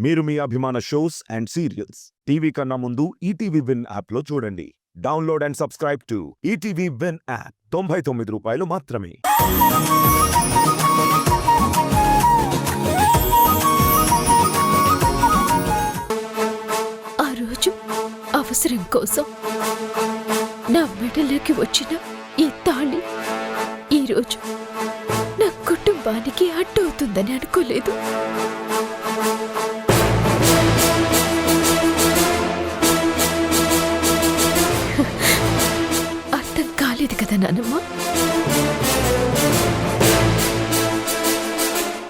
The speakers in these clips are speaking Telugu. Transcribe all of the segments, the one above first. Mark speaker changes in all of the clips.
Speaker 1: మీరు మీ అభిమాన షోస్ అండ్ సీరియల్స్ టీవీ కన్నా ముందు ఈటీవీ విన్ యాప్లో చూడండి. Download and subscribe to ETV win app. 99 రూపాయలు మాత్రమే.
Speaker 2: ఆ రోజు అవసరం కోసం నా మెడలోకి వచ్చిన ఈ తాళి ఈరోజు నా కుటుంబానికి అడ్డవుతుందని అనుకోలేదు. అర్థం కాలేదు కదా నాన్నమ్మ.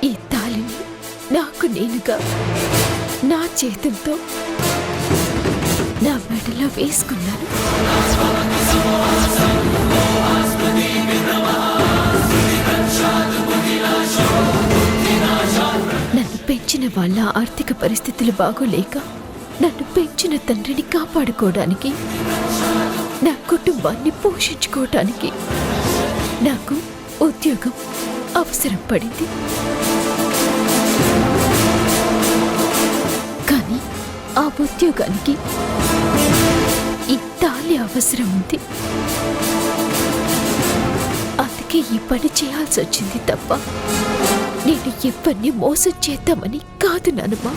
Speaker 2: ఈ తాళిని నాకు నేనుగా నా చేతులతో నా మెడలో వేసుకున్నాను. నన్ను పెంచిన వాళ్ళ ఆర్థిక పరిస్థితులు బాగోలేక నన్ను పెంచిన తండ్రిని కాపాడుకోవడానికి, నా కుటుంబాన్ని పోషించుకోవటానికి నాకు ఉద్యోగం అవసరం పడింది. కానీ ఆ ఉద్యోగానికి ఈ తాళి అవసరం ఉంది. అందుకే ఈ పని చేయాల్సి వచ్చింది తప్ప నేను ఎవరిని మోసం చేద్దామని కాదు నానమ్మా.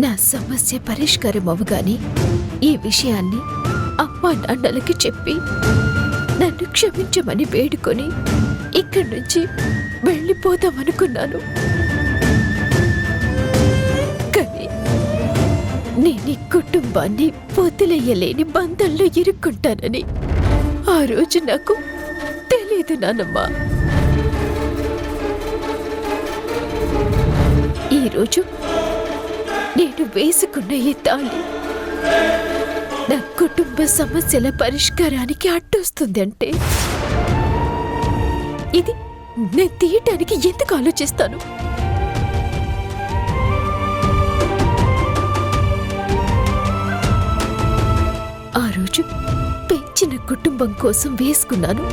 Speaker 2: నా సమస్య పరిష్కారం అవగానే ఈ విషయాన్ని అమ్మా నాన్నలకి చెప్పి నన్ను క్షమించమని వేడుకొని ఇక్కడి నుంచి వెళ్ళిపోదామనుకున్నాను. కానీ నేను ఈ కుటుంబాన్ని వదిలేయలేని బంధంలో ఇరుక్కుంటానని ఆ రోజు నాకు తెలీదు నానమ్మా. ఈరోజు నేను వేసుకున్న ఈ తాళి నా కుటుంబ సమస్యల పరిష్కారానికి అడ్డొస్తుంది అంటే ఇది నేను తీయటానికి ఎందుకు ఆలోచిస్తాను? ఆ రోజు పెంచిన కుటుంబం కోసం వేసుకున్నాను.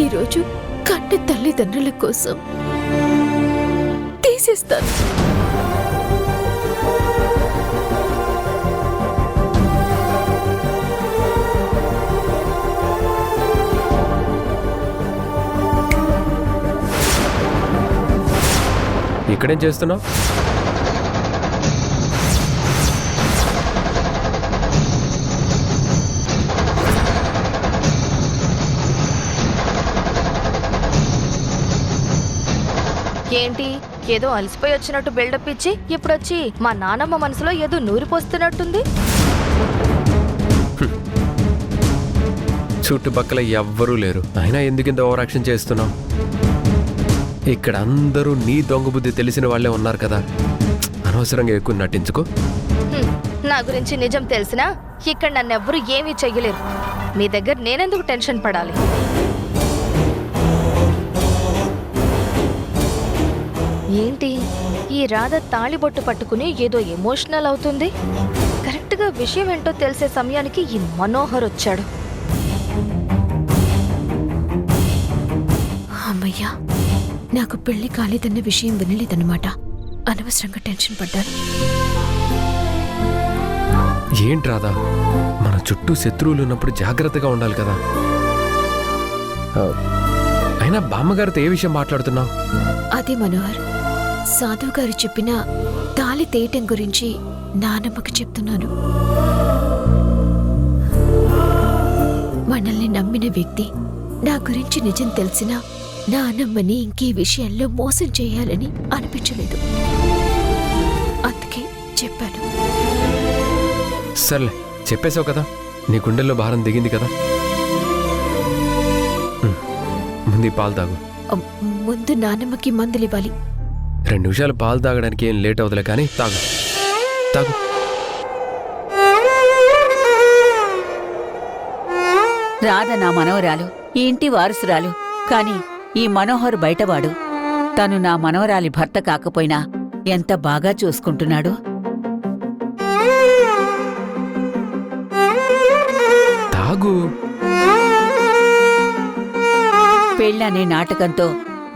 Speaker 2: ఈరోజు కన్న తల్లిదండ్రుల కోసం తీసేస్తాను.
Speaker 3: ఇక్కడేం చేస్తున్నావు?
Speaker 4: ఏంటి, ఏదో అలసిపోయి వచ్చినట్టు బిల్డప్ ఇచ్చి ఇప్పుడొచ్చి మా నానమ్మ మనసులో ఏదో నూరిపోస్తున్నట్టుంది.
Speaker 3: చుట్టుపక్కల ఎవ్వరూ లేరు, అయినా ఎందుకింత ఓవర్ యాక్షన్ చేస్తున్నావు? ఇక్కడ అందరూ నీ దొంగ బుద్ధి తెలిసిన వాళ్ళే ఉన్నారు కదా, అనవసరంగా ఎక్కువ నటించుకో.
Speaker 4: నా గురించి నిజం తెలిసినా ఇక్కడ నన్నెవ్వరూ ఏమీ చెయ్యలేరు. మీ దగ్గర నేనెందుకు టెన్షన్ పడాలి? ఏంటి, ఈ రాధ తాళిబొట్టు పట్టుకుని ఏదో ఎమోషనల్ అవుతుంది. కరెక్ట్గా విషయం ఏంటో తెలిసే సమయానికి ఈ మనోహర్ వచ్చాడు.
Speaker 2: అమ్మయ్యా, నాకు పెళ్లి కాలేదన్న విషయం వినలేదన్నమాట. అనవసరంగా టెన్షన్ పడ్డాను.
Speaker 3: ఏంటి రాధా, మన చుట్టూ శత్రువులు ఉన్నప్పుడు జాగ్రత్తగా ఉండాలి కదా. అయినా బామ్మగారితో ఏ విషయం మాట్లాడుతున్నావు?
Speaker 2: అదే మనోహర్, సాధువు గారు చెప్పిన తాళి తేయటం గురించి నానమ్మకి చెప్తున్నాను. మనల్ని నమ్మిన వ్యక్తి నా గురించి నిజం తెలిసినా నానమ్మని ఇంకే విషయాల్లో మోసం చేయాలని అనిపించలేదు. అందుకే చెప్పాను.
Speaker 3: సర్లే, చెప్పేశావు కదా, నీ గుండెల్లో భారం దిగింది కదా. ముందు పాలు తాగు.
Speaker 2: ముందు నానమ్మకి మందులివ్వాలి.
Speaker 3: 2 నిమిషాలు పాలు తాగడానికి ఏం లేట్ అవుతులే, కానీ తాగు తాగు.
Speaker 5: రాధ నా మనవరాలు, ఈ ఇంటి వారసురాలు. కాని ఈ మనోహర్ బయటవాడు. తను నా మనవరాలి భర్త కాకపోయినా ఎంత బాగా చూసుకుంటున్నాడు.
Speaker 3: తాగు.
Speaker 5: పెళ్ళనే నాటకంతో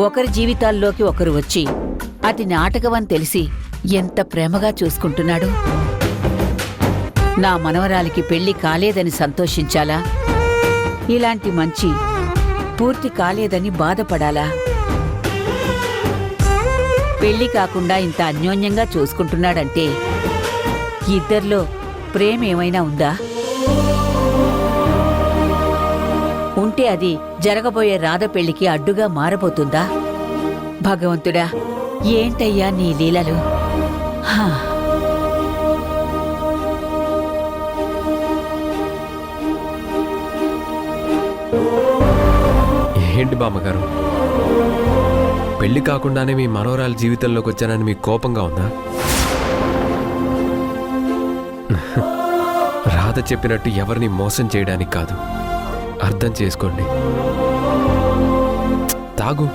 Speaker 5: ఒకరి జీవితాల్లోకి ఒకరు వచ్చి అది నాటకమని తెలిసి ఎంత ప్రేమగా చూసుకుంటున్నాడు. నా మనవరాలికి పెళ్లి కాలేదని సంతోషించాలా, ఇలాంటి మంచి పూర్తి కాలేదని బాధపడాలా? పెళ్లి కాకుండా ఇంత అన్యోన్యంగా చూసుకుంటున్నాడంటే ఇద్దర్లో ప్రేమేమైనా ఉందా? ఉంటే అది జరగబోయే రాధ పెళ్లికి అడ్డుగా మారబోతుందా? భగవంతుడా, ఏంటయ్యా నీ లీలలు! హా.
Speaker 3: ఏంటి బామ్మగారు, పెళ్లి కాకుండానే మీ మనవరాలి జీవితంలోకి వచ్చానని మీకు కోపంగా ఉందా? రాధ చెప్పినట్టు ఎవరిని మోసం చేయడానికి కాదు, అర్థం చేసుకోండి. తాగు.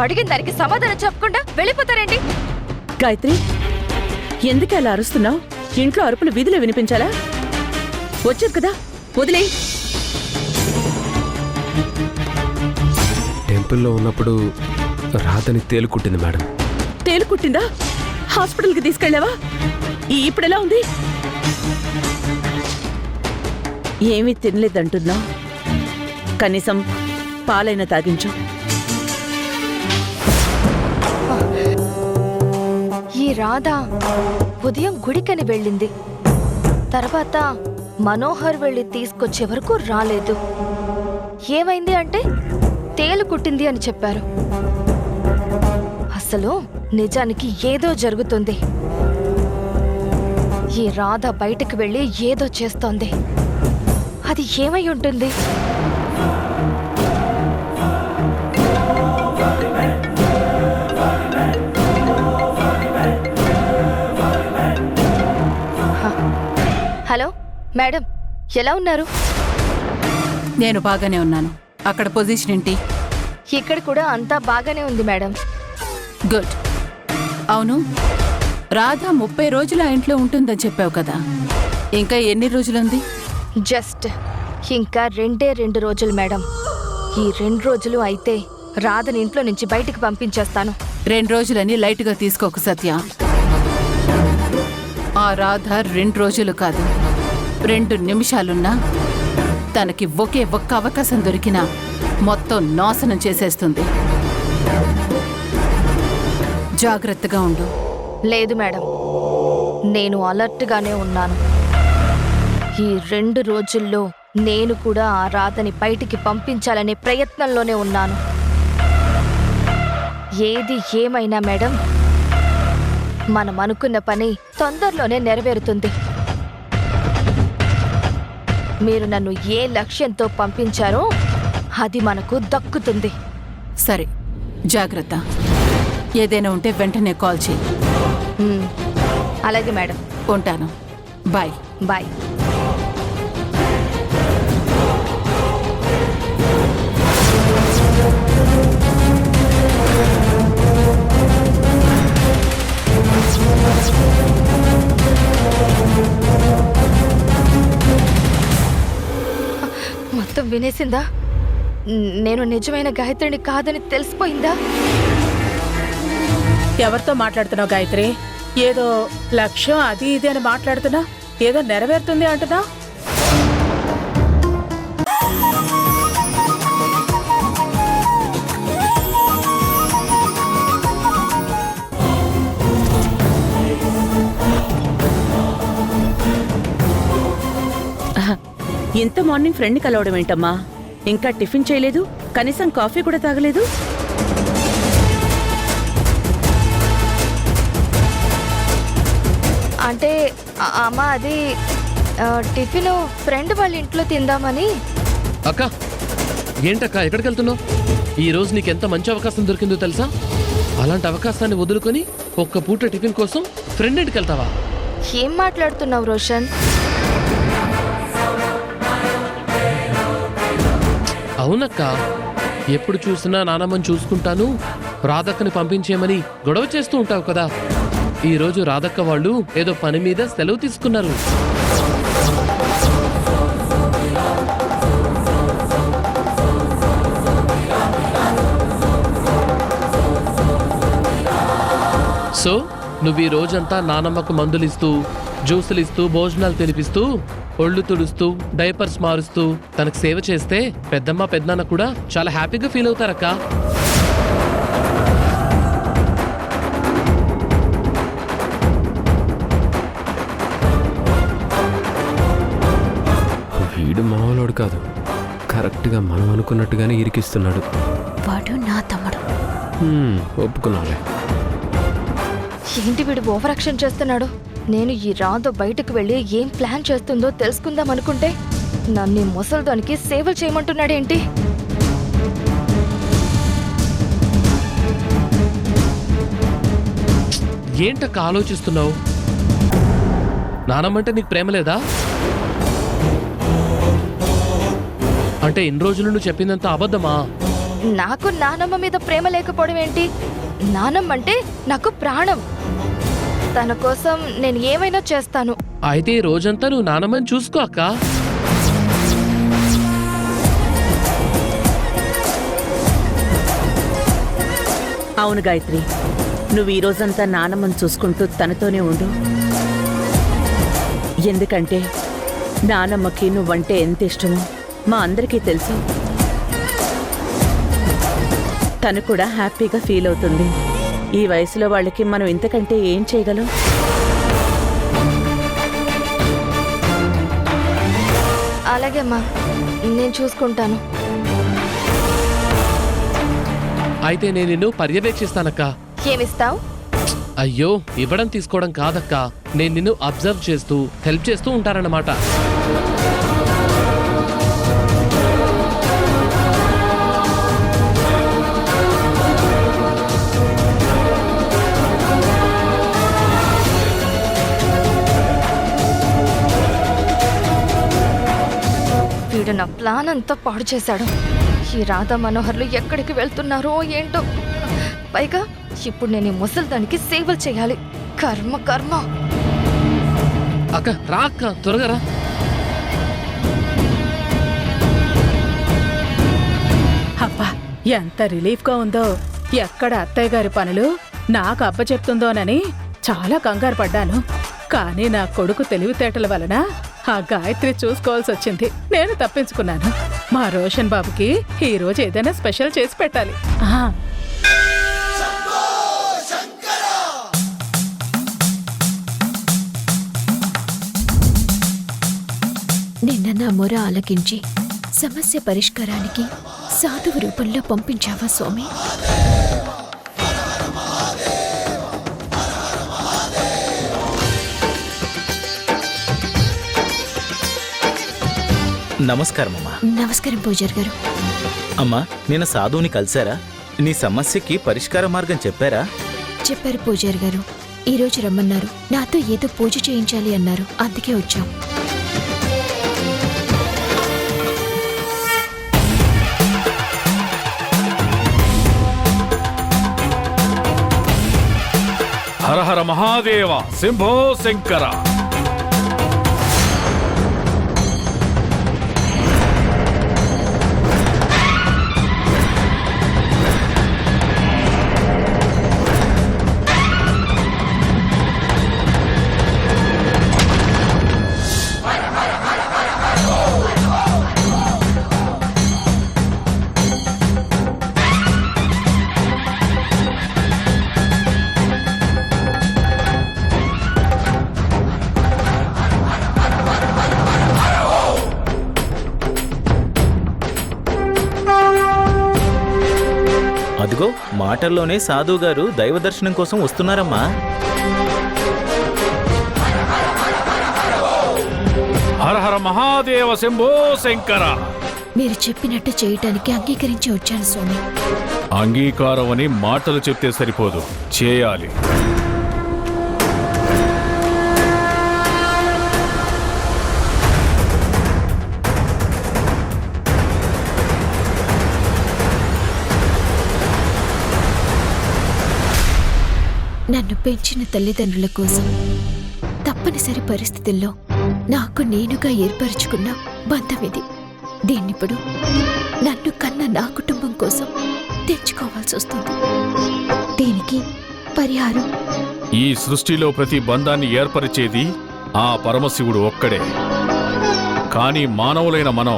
Speaker 4: అడిగిన దానికి సమాధానం చెప్పకుండా వెళ్ళిపోతారేంటి?
Speaker 6: గాయత్రి, ఎందుకు అలా అరుస్తున్నావు? ఇంట్లో అరుపులు వీధిలో వినిపించాలా? వచ్చారు కదా, వదిలేయ్.
Speaker 3: టెంపుల్లో ఉన్నప్పుడు రాధని తేలుకుట్టింది మేడం.
Speaker 6: తేలుకుట్టిందా? హాస్పిటల్కి తీసుకెళ్ళావా? ఇప్పుడెలా ఉంది? ఏమీ తినలేదంటున్నావు. కనీసం పాలైనా తాగించు.
Speaker 4: ఈ రాధ ఉదయం గుడికని వెళ్ళింది, తర్వాత మనోహర్ వెళ్ళి తీసుకొచ్చే వరకు రాలేదు. ఏమైంది అంటే తేలు కుట్టింది అని చెప్పారు. అసలు నిజానికి ఏదో జరుగుతుంది. ఈ రాధ బయటకు వెళ్ళి ఏదో చేస్తోంది. అది ఏమై ఉంటుంది? హలో మేడం, ఎలా ఉన్నారు?
Speaker 7: నేను బాగానే ఉన్నాను. అక్కడ పొజిషన్ ఏంటి?
Speaker 4: ఇక్కడ కూడా అంతా బాగానే ఉంది మేడం.
Speaker 7: గుడ్. అవును, రాధ 30 రోజులు ఆ ఇంట్లో ఉంటుందని చెప్పావు కదా, ఇంకా ఎన్ని రోజులుంది?
Speaker 4: జస్ట్ ఇంకా 2 రోజులు మేడం. ఈ 2 రోజులు అయితే రాధని ఇంట్లో నుంచి బయటికి పంపించేస్తాను.
Speaker 7: 2 రోజులని లైట్గా తీసుకోకు సత్య. ఆ రాధ 2 రోజులు కాదు, 2 నిమిషాలున్నా తనకి ఒకే ఒక్క అవకాశం దొరికినా మొత్తం నాశనం చేసేస్తుంది. జాగ్రత్తగా ఉండు.
Speaker 4: లేదు మేడం, నేను అలర్ట్గానే ఉన్నాను. ఈ 2 రోజుల్లో నేను కూడా ఆ రాధని బయటికి పంపించాలనే ప్రయత్నంలోనే ఉన్నాను. ఏది ఏమైనా మేడం, మనం అనుకున్న పని తొందరలోనే నెరవేరుతుంది. మీరు నన్ను ఏ లక్ష్యంతో పంపించారో అది మనకు దక్కుతుంది.
Speaker 7: సరే, జాగ్రత్త. ఏదైనా ఉంటే వెంటనే కాల్ చేయి.
Speaker 4: అలాగే మేడం.
Speaker 7: ఉంటాను. బాయ్.
Speaker 4: బాయ్. మొత్తం వినేసిందా? నేను నిజమైన గాయత్రిని కాదని తెలిసిపోయిందా?
Speaker 6: ఎవరితో మాట్లాడుతున్నావు గాయత్రి? ఏదో లక్ష్యం అది ఇది అని మాట్లాడుతున్నా, ఏదో నెరవేరుతుంది అంటున్నా. ఇంత మార్నింగ్ ఫ్రెండ్ని కలవడం ఏంటమ్మా? ఇంకా టిఫిన్ చేయలేదు, కనీసం కాఫీ కూడా తాగలేదు.
Speaker 4: అంటే అమ్మ, అది టిఫిన్ ఫ్రెండ్ వాళ్ళ ఇంట్లో తిందామని.
Speaker 8: అక్క, ఏంటక్క ఎక్కడికి వెళ్తున్నావు? ఈ రోజు నీకెంత మంచి అవకాశం దొరికిందో తెలుసా? అలాంటి అవకాశాన్ని వదులుకొని ఒక్క పూట టిఫిన్ కోసం ఫ్రెండ్ ఇంటికి వెళ్తావా?
Speaker 4: ఏం మాట్లాడుతున్నావు రోషన్?
Speaker 8: అవునక్క, ఎప్పుడు చూసినా నానమ్మని చూసుకుంటాను, రాధక్కని పంపించేయమని గొడవ చేస్తూ ఉంటావు కదా. ఈరోజు రాధక్క వాళ్ళు ఏదో పని మీద సెలవు తీసుకున్నారు. సో నువ్వు ఈ రోజంతా నానమ్మకు మందులిస్తూ, జ్యూసులిస్తూ, భోజనాలు తినిపిస్తూ, ఒళ్ళు తుడుస్తూ, డైపర్స్ మారుస్తూ తనకు సేవ చేస్తే పెద్దమ్మ పెద్దనాన్న కూడా చాలా హ్యాపీగా ఫీల్ అవుతారక్క.
Speaker 3: వీడు మామూలోడు కాదు, కరెక్ట్గా మనం అనుకున్నట్టుగానే ఇరికిస్తున్నాడు.
Speaker 2: వాడు నా తమ్ముడు.
Speaker 3: ఒప్పుకున్నాలే.
Speaker 4: ఏంటి వీడు ఓవర్ యాక్షన్ చేస్తున్నాడు? నేను ఈ రాధ బయటకు వెళ్ళి ఏం ప్లాన్ చేస్తుందో తెలుసుకుందాం అనుకుంటే నన్ను ఈ ముసల్దానికి సేవలు చేయమంటున్నాడేంటి?
Speaker 8: ఏంటక్క ఆలోచిస్తున్నావు? నానమ్మంటే నీకు ప్రేమ లేదా? అంటే ఇన్ని రోజులు నువ్వు చెప్పిందంత అబద్ధమా?
Speaker 4: నాకు నానమ్మ మీద ప్రేమ లేకపోవడం ఏంటి? నానమ్మ అంటే నాకు ప్రాణం. తన కోసం నేను ఏమైనా చేస్తాను.
Speaker 8: అయితే ఈ రోజంతా నువ్వు నానమ్మని చూసుకో అక్క.
Speaker 6: అవును గాయత్రి, నువ్వు ఈ రోజంతా నానమ్మని చూసుకుంటూ తనతోనే ఉండు. ఎందుకంటే నానమ్మకి నువ్వంటే ఎంత ఇష్టమో మా అందరికీ తెలుసు. తను కూడా హ్యాపీగా ఫీల్ అవుతుంది. ఈ వయసులో వాళ్ళకి మనం ఇంతకంటే ఏం చేయగలం?
Speaker 4: అలాగే అమ్మా, నేను చూసుకుంటాను.
Speaker 8: అయితే నేను నిన్ను పర్యవేక్షిస్తానక్క.
Speaker 4: ఏమిస్తావు?
Speaker 8: అయ్యో, ఇవ్వడం తీసుకోవడం కాదక్క, నేను నిన్ను అబ్జర్వ్ చేస్తూ హెల్ప్ చేస్తూ ఉంటానన్నమాట.
Speaker 4: వీడు నా ప్లాన్ అంతా పాడు చేశాడు. ఈ రాధా మనోహర్లు ఎక్కడికి వెళ్తున్నారో ఏంటో. పైగా ఇప్పుడు నేను ఈ ముసల్దానికి సేవలు చేయాలి. కర్మ కర్మ.
Speaker 8: అక్క రా అక్క, త్వరగా రా.
Speaker 9: అబ్బా, ఎంత రిలీఫ్గా ఉందో. ఎక్కడ అత్తయ్య గారి పనులు నాకు అప్పచెప్తుందోనని చాలా కంగారు పడ్డాను. కానీ నా కొడుకు తెలివితేటల వలన ఆ గాయత్రి చూసుకోవాల్సి వచ్చింది. నేను తప్పించుకున్నాను. మా రోషన్ బాబుకి ఈ రోజు ఏదైనా స్పెషల్ చేసి పెట్టాలి.
Speaker 2: నిన్న నా మొర ఆలకించి సమస్య పరిష్కారానికి సాధువు రూపంలో పంపించావా స్వామి?
Speaker 10: నమస్కారం అమ్మా.
Speaker 2: నమస్కారం పూజారి గారు.
Speaker 10: అమ్మా, నిన్న సాధువుని కలిశారా? నీ సమస్యకి పరిష్కార మార్గం చెప్పారా?
Speaker 2: చెప్పారు పూజారి గారు. ఈరోజు రమ్మన్నారు. నాతో ఏదో పూజ చేయించాలి అన్నారు. అందుకే వచ్చాం.
Speaker 11: హర హర మహాదేవ శంభో శంకర.
Speaker 10: అదిగో మాటల్లోనే సాధువు గారు దైవ దర్శనం కోసం వస్తున్నారమ్మా.
Speaker 11: హర హర మహాదేవ శంభో శంకర.
Speaker 2: మీరు చెప్పినట్టు చేయటానికి అంగీకరించి వచ్చాను స్వామి.
Speaker 11: అంగీకారం అని మాటలు చెప్తే సరిపోదు, చేయాలి.
Speaker 2: నన్ను పెంచిన తల్లిదండ్రుల కోసం తప్పనిసరి పరిస్థితుల్లో నాకు నేనుగా ఏర్పరచుకున్న బంధం ఇది. దీన్నిప్పుడు నన్ను కన్న నా కుటుంబం కోసం తెచ్చుకోవాల్సి వస్తుంది. దీనికి పరిహారం
Speaker 11: ఈ సృష్టిలో ప్రతి బంధాన్ని ఏర్పరిచేది ఆ పరమశివుడు ఒక్కడే. కానీ మానవులైన మనం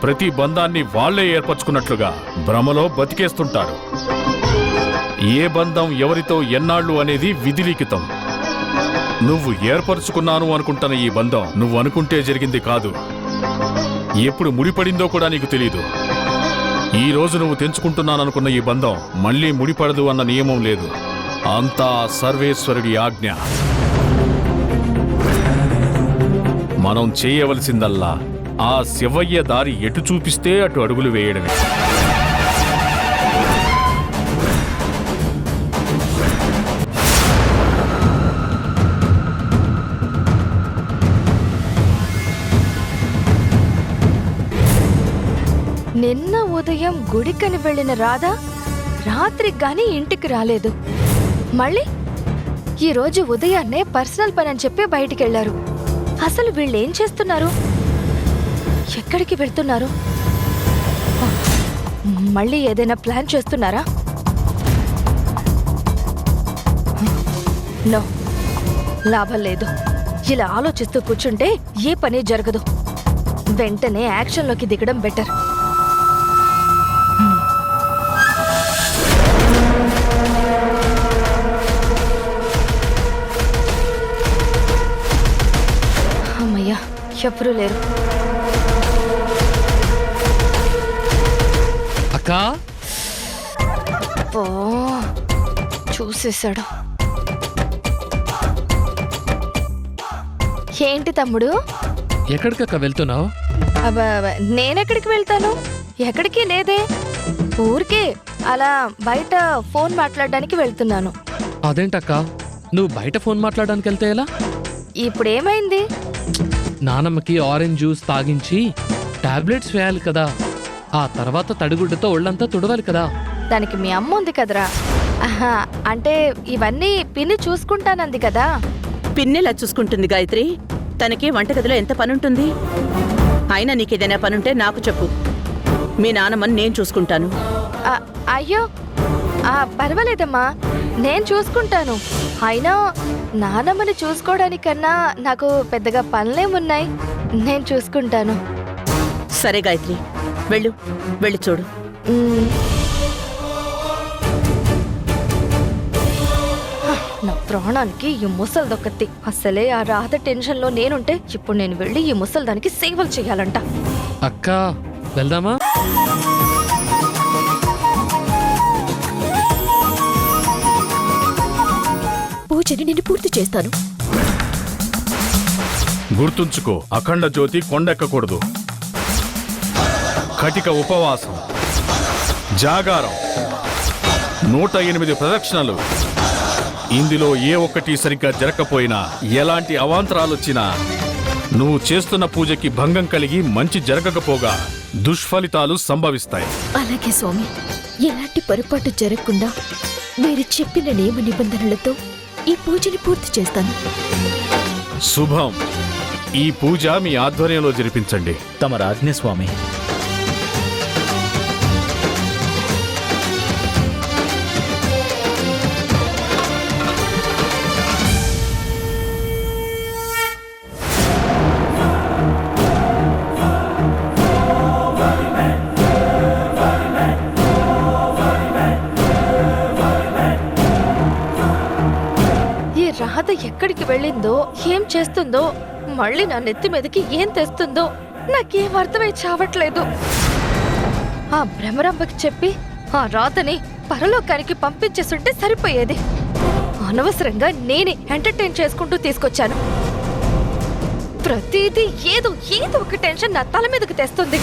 Speaker 11: ప్రతి బంధాన్ని వాళ్లే ఏర్పరచుకున్నట్లుగా భ్రమలో బతికేస్తుంటారు. ఏ బంధం ఎవరితో ఎన్నాళ్ళు అనేది విధిలిఖితం. నువ్వు ఏర్పరచుకున్నాను అనుకుంటున్న ఈ బంధం నువ్వు అనుకుంటే జరిగింది కాదు. ఎప్పుడు ముడిపడిందో కూడా నీకు తెలీదు. ఈ రోజు నువ్వు తెంచుకుంటున్నాననుకున్న ఈ బంధం మళ్ళీ ముడిపడదు అన్న నియమం లేదు. అంతా సర్వేశ్వరుడి ఆజ్ఞ. మనం చేయవలసిందల్లా ఆ శివయ్య దారి ఎటు చూపిస్తే అటు అడుగులు వేయడమే.
Speaker 4: నిన్న ఉదయం గుడికని వెళ్ళిన రాధ రాత్రికి గాని ఇంటికి రాలేదు. మళ్ళీ ఈరోజు ఉదయాన్నే పర్సనల్ పని అని చెప్పి బయటికి వెళ్లారు. అసలు వీళ్ళేం చేస్తున్నారు? ఎక్కడికి వెళ్తున్నారు? మళ్ళీ ఏదైనా ప్లాన్ చేస్తున్నారా? నో, లాభం లేదు. ఇలా ఆలోచిస్తూ కూర్చుంటే ఏ పని జరగదు. వెంటనే యాక్షన్లోకి దిగడం బెటర్. అమ్మయ్యా, ఎవరూ లేరు.
Speaker 8: అక్కా,
Speaker 4: ఓ చూసేశాడు. ఏంటి తమ్ముడు?
Speaker 8: ఎక్కడికక్క వెళ్తున్నావు?
Speaker 4: నేనెక్కడికి వెళ్తాను? ఎక్కడికి లేదే. ఊరికే అలా బయట ఫోన్ మాట్లాడడానికి వెళ్తున్నాను.
Speaker 8: అదేంటక్క, నువ్వు బయట ఫోన్ మాట్లాడడానికి వెళ్తే ఎలా?
Speaker 4: ఇప్పుడేమైంది?
Speaker 8: నానమ్మకి ఆరెంజ్ జ్యూస్ తాగించి టాబ్లెట్స్ వేయాలి కదా. ఆ తర్వాత తడిగుడ్డతో ఒళ్ళంతా తుడవాలి కదా.
Speaker 4: దానికి మీ అమ్మ ఉంది కదరా. ఆహా, అంటే ఇవన్నీ పిన్ని చూసుకుంటానంది కదా.
Speaker 6: పిన్నెలా చూసుకుంటుంది గాయత్రి? తనకి వంటగదిలో ఎంత పనుంటుంది? అయినా నీకేదైనా పనుంటే నాకు చెప్పు. మీ నాన్నమ్మని నేను చూసుకుంటాను.
Speaker 4: అయ్యో, పర్వాలేదమ్మా, నేను చూసుకుంటాను. అయినా నానమ్మని చూసుకోవడానికన్నా నాకు పెద్దగా పనులేమున్నాయి. నేను చూసుకుంటాను.
Speaker 6: సరే గాయత్రి, వెళ్ళు, వెళ్ళి చూడు.
Speaker 4: నా ప్రాణానికి ఈ ముసల్దొక్కతి. అసలే ఆ రాధ టెన్షన్లో నేనుంటే ఇప్పుడు నేను వెళ్ళి ఈ ముసల్దానికి సేవలు చేయాలంట.
Speaker 8: అక్క, వెళ్దామా?
Speaker 2: పూజని నేను పూర్తి చేస్తాను.
Speaker 11: గుర్తుంచుకో, అఖండ జ్యోతి కొండెక్కకూడదు. కటిక ఉపవాసం, జాగారం, 108 ప్రదక్షిణలు. ఇందులో ఏ ఒక్కటి సరిగ్గా జరగకపోయినా, ఎలాంటి అవాంతరాలొచ్చినా, నువ్వు చేస్తున్న పూజకి భంగం కలిగి మంచి జరగకపోగా దుష్ఫలితాలు సంభవిస్తాయి.
Speaker 2: అలాగే స్వామి, ఎలాంటి పొరపాటు జరగకుండా మీరు చెప్పిన నియమ నిబంధనలతో ఈ పూజని పూర్తి చేస్తాను.
Speaker 11: శుభం. ఈ పూజ మీ ఆధ్వర్యంలో జరిపించండి.
Speaker 10: తమ రాజ్ఞ స్వామి.
Speaker 4: రాధ ఎక్కడికి వెళ్ళిందో, ఏం చేస్తుందో, మళ్ళీ నా నెత్తి మీదకి ఏం తెస్తుందో నాకేం అర్థమై చావట్లేదు. ఆ భ్రమరంబకి చెప్పి ఆ రాధని పరలోకానికి పంపించేస్తుంటే సరిపోయేది. అనవసరంగా నేనే ఎంటర్టైన్ చేసుకుంటూ తీసుకొచ్చాను. ప్రతిదీ ఏదో ఒక టెన్షన్ నా తల మీదకి తెస్తుంది.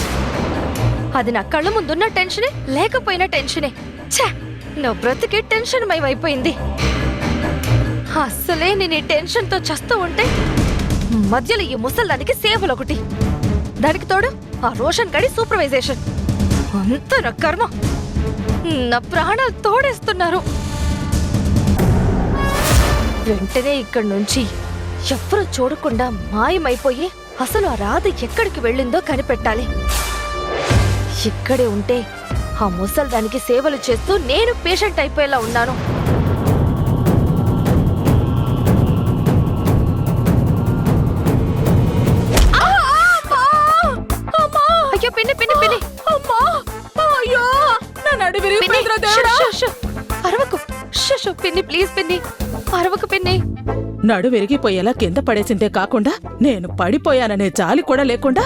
Speaker 4: అది నా కళ్ళ ముందున్న టెన్షనే, లేకపోయినా టెన్షనే. ఛా, నా బ్రతికే టెన్షన్ మయమైపోయింది. అస్సలే నేను ఈ టెన్షన్తో చస్తూ ఉంటే మధ్యలో ఈ ముసల్దానికి సేవలు ఒకటి, దానికి తోడు ఆ రోషన్ గడి సూపర్వైజేషన్. అంత నా కర్మ. నా ప్రాణాలు తోడేస్తున్నారు. వెంటనే ఇక్కడి నుంచి ఎవ్వరూ చూడకుండా మాయమైపోయి అసలు ఆ రాధ ఎక్కడికి వెళ్ళిందో కనిపెట్టాలి. ఇక్కడే ఉంటే ఆ ముసల్దానికి సేవలు చేస్తూ నేను పేషెంట్ అయిపోయేలా ఉన్నాను. అయ్యో పిన్ని పిన్ని పిన్ని
Speaker 9: అయ్యో నా నడు విరిగిపోయిందిరా దేవుడా.
Speaker 4: అరవకు పిన్ని ప్లీజ్ పిన్ని అరవకు పిన్ని.
Speaker 9: నడు విరిగిపోయేలా కింద పడేసిందే కాకుండా నేను పడిపోయాననే జాలి కూడా లేకుండా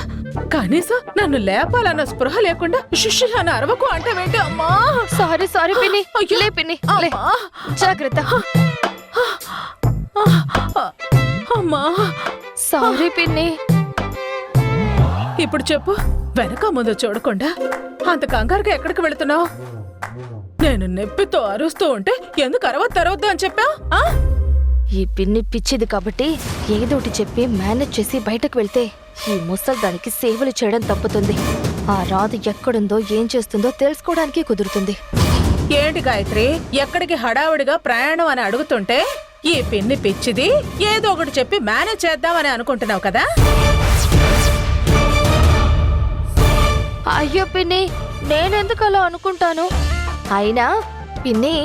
Speaker 9: కనీసం నన్ను లేపాలన్న స్పృహ లేకుండా శుష్షు అని అరవకు అంటావేంటి అమ్మా.
Speaker 4: సారీ సారీ పిన్ని. లే పిన్ని లే. జాగ్రత్త.
Speaker 9: అమ్మా
Speaker 4: సారీ పిన్ని.
Speaker 9: ఇప్పుడు చెప్పు, వెనక ముందు చూడకుండా అంత కంగారుగా ఎక్కడికి వెళుతున్నావు? నేను నొప్పితో అరుస్తూ ఉంటే ఎందుకు అరవద్దు అని చెప్పా?
Speaker 4: ఈ పిన్ని పిచ్చిది కాబట్టి ఏదోటి చెప్పి మేనేజ్ చేసి బయటకు వెళ్తే ఈ ముసల్దానికి సేవలు చేయడం తప్పుతుంది. ఆ రాధ ఎక్కడుందో ఏం చేస్తుందో తెలుసుకోవడానికి కుదురుతుంది.
Speaker 9: ఏంటి గాయత్రి, ఎక్కడికి హడావుడిగా ప్రయాణం అని అడుగుతుంటే ఈ పిన్ని పిచ్చిది ఏదో ఒకటి చెప్పి మేనేజ్ చేద్దామని అనుకుంటున్నావు కదా?
Speaker 4: అయ్యో పిన్ని, నేనెందుకు అలా అనుకుంటాను? అయినా పిన్ని,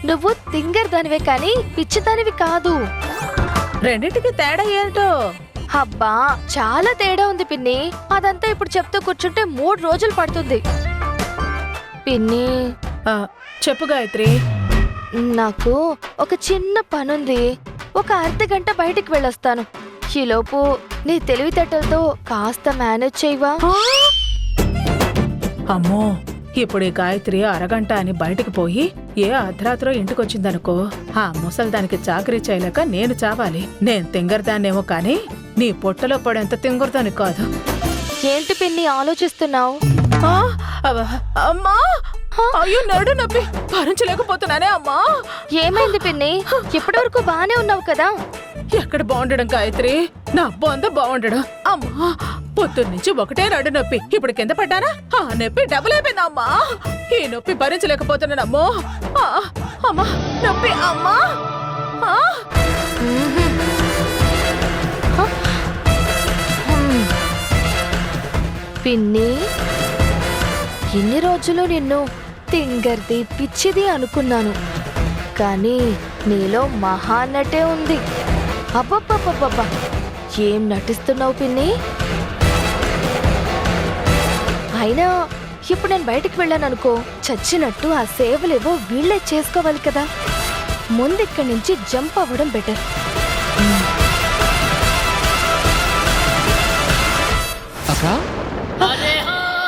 Speaker 4: నువ్వు తింగర్దానివే కానీ పిచ్చిదానివి కాదు.
Speaker 9: రెండింటికి తేడా ఏంటో?
Speaker 4: అబ్బా చాలా తేడా ఉంది పిన్ని. అదంతా ఇప్పుడు చెప్తూ కూర్చుంటే 3 రోజులు పడుతుంది. పిన్ని
Speaker 9: చెప్పు గాయత్రి.
Speaker 4: నాకు ఒక చిన్న పనుంది. ఒక అర్ధగంట బయటికి వెళ్ళొస్తాను. ఈలోపు నీ తెలివితేటలతో కాస్త మేనేజ్ చేయవా?
Speaker 9: అమ్మో, ఇప్పుడు ఈ గాయత్రి అరగంట అని బయటికి పోయి ఏ అర్ధరాత్రో ఇంటికొచ్చిందనుకో, ఆ ముసల్దానికి చాకరీ చేయలేక నేను చావాలి. నేను తింగరదాన్నేమో కాని నీ పొట్టలో పడేంత తింగరదాని కాదు.
Speaker 4: ఏంటి పిన్ని ఆలోచిస్తున్నావు?
Speaker 9: అమ్మా, అయ్యో నడు నొప్పి భరించలేకపోతున్నానే అమ్మా.
Speaker 4: ఏమైంది పిన్ని? ఇప్పటి వరకు బానే ఉన్నావు కదా?
Speaker 9: ఎక్కడ బాగుండడం గాయత్రి, నా బొంద బాగుండడం. అమ్మా, పొద్దున్నుంచి ఒకటే నడు నొప్పి, ఇప్పుడు కింద పడ్డానా ఆ నొప్పి డబుల్ అయిపోయింది అమ్మా. ఈ నొప్పి భరించలేకపోతున్నానమ్మో. అమ్మా నొప్పి అమ్మా.
Speaker 4: పిన్ని, ఇన్ని రోజులు నిన్ను తింగర్ది పిచ్చిది అనుకున్నాను, కానీ నీలో మహానటే ఉంది. అబ్బబ్బబ్బబ్బబ్బా, ఏం నటిస్తున్నావు పిన్ని? అయినా ఇప్పుడు నేను బయటికి వెళ్ళాననుకో, చచ్చినట్టు ఆ సేవలేవో వీళ్ళే చేసుకోవాలి కదా. ముందిక్కడి నుంచి జంప్ అవ్వడం బెటర్.